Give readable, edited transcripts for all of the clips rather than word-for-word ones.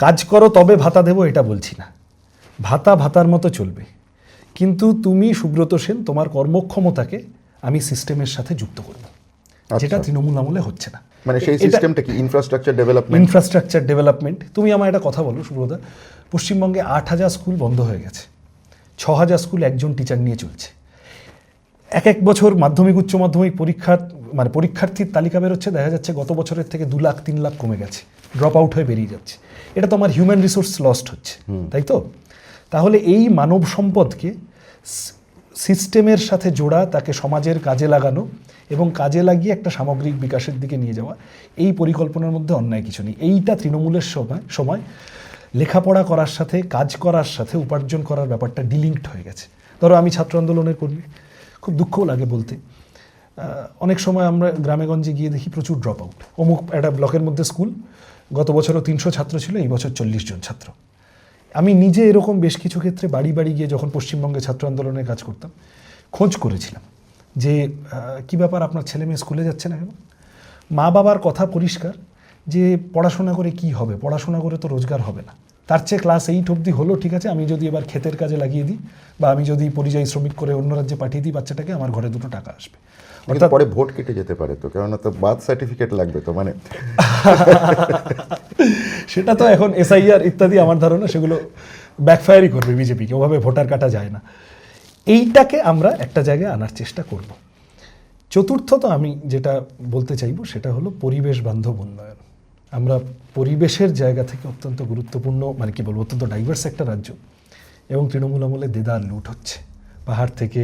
কাজ করো তবে ভাতা দেবো এটা বলছি না, ভাতা ভাতার মতো চলবে, কিন্তু তুমি সুব্রত সেন তোমার কর্মক্ষমতাকে আমি সিস্টেমের সাথে যুক্ত করব, যেটা তৃণমূল আমলে হচ্ছে না। মানে সেই সিস্টেমটা কি? Infrastructure development. তুমি আমায় একটা কথা বলো সুব্রতা, পশ্চিমবঙ্গে 8,000 স্কুল বন্ধ হয়ে গেছে, 6,000 স্কুল একজন টিচার নিয়ে চলছে। এক বছর মাধ্যমিক উচ্চ মাধ্যমিক পরীক্ষার্থীর তালিকা বেরোচ্ছে, দেখা যাচ্ছে গত বছরের থেকে 2 লাখ 3 লাখ কমে গেছে, ড্রপ আউট হয়ে বেরিয়ে যাচ্ছে। এটা তো আমার হিউম্যান রিসোর্স লস্ট হচ্ছে, তাই তো? তাহলে এই মানব সম্পদকে সিস্টেমের সাথে জোড়া, তাকে সমাজের কাজে লাগানো এবং কাজে লাগিয়ে একটা সামগ্রিক বিকাশের দিকে নিয়ে যাওয়া, এই পরিকল্পনার মধ্যে অন্যায় কিছু নেই। এইটা তৃণমূলের সময় লেখাপড়া করার সাথে, কাজ করার সাথে উপার্জন করার ব্যাপারটা ডিলিঙ্কড হয়ে গেছে। ধরো আমি ছাত্র আন্দোলনের কর্মী, খুব দুঃখও লাগে বলতে, অনেক সময় আমরা গ্রামেগঞ্জে গিয়ে দেখি প্রচুর ড্রপ আউট। অমুক একটা ব্লকের মধ্যে স্কুল, গত বছরও 300 ছাত্র ছিল, এই বছর 40 জন ছাত্র। আমি নিজে এরকম বেশ কিছু ক্ষেত্রে বাড়ি বাড়ি গিয়ে যখন পশ্চিমবঙ্গে ছাত্র আন্দোলনের কাজ করতাম, খোঁজ করেছিলাম যে কী ব্যাপার, আপনার ছেলে মেয়ে স্কুলে যাচ্ছে না কেন? মা বাবার কথা পরিষ্কার যে পড়াশোনা করে কি হবে, পড়াশোনা করে তো রোজগার হবে না, তার চেয়ে ক্লাস 8 অবধি হলো, ঠিক আছে, আমি যদি এবার ক্ষেতের কাজে লাগিয়ে দিই বা আমি যদি পরিযায়ী শ্রমিক করে অন্য রাজ্যে পাঠিয়ে দিই বাচ্চাটাকে, আমার ঘরে 2 টাকা আসবে। অর্থাৎ পরে ভোট কেটে যেতে পারে তো, কেননা তো বার্থ সার্টিফিকেট লাগবে তো, মানে সেটা তো এখন SIR ইত্যাদি, আমার ধারণা সেগুলো ব্যাকফায়ারই করবে বিজেপিকে, ওভাবে ভোটার কাটা যায় না। এইটাকে আমরা একটা জায়গায় আনার চেষ্টা করব। চতুর্থত আমি যেটা বলতে চাইবো সেটা হলো পরিবেশ বান্ধব উন্নয়ন। আমরা পরিবেশের জায়গা থেকে অত্যন্ত গুরুত্বপূর্ণ, মানে কি বলবো, অত্যন্ত ডাইভার্স একটা রাজ্য, এবং তৃণমূল আমলে দেদার লুট হচ্ছে। পাহাড় থেকে,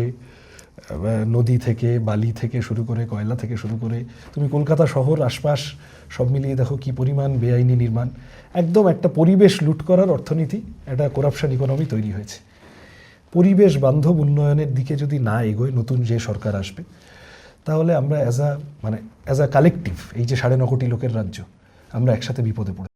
নদী থেকে, বালি থেকে শুরু করে, কয়লা থেকে শুরু করে, তুমি কলকাতা শহর আশপাশ সব মিলিয়ে দেখো কি পরিমাণ বেআইনি নির্মাণ। একদম একটা পরিবেশ লুট করার অর্থনীতি, একটা কারাপশন ইকোনমি তৈরি হয়েছে। পরিবেশ বান্ধব উন্নয়নের দিকে যদি না এগোয় নতুন যে সরকার আসবে, তাহলে আমরা অ্যাজ আ কালেকটিভ, এই যে 9.5 কোটি লোকের রাজ্য, আমরা একসাথে বিপদে পড়ব।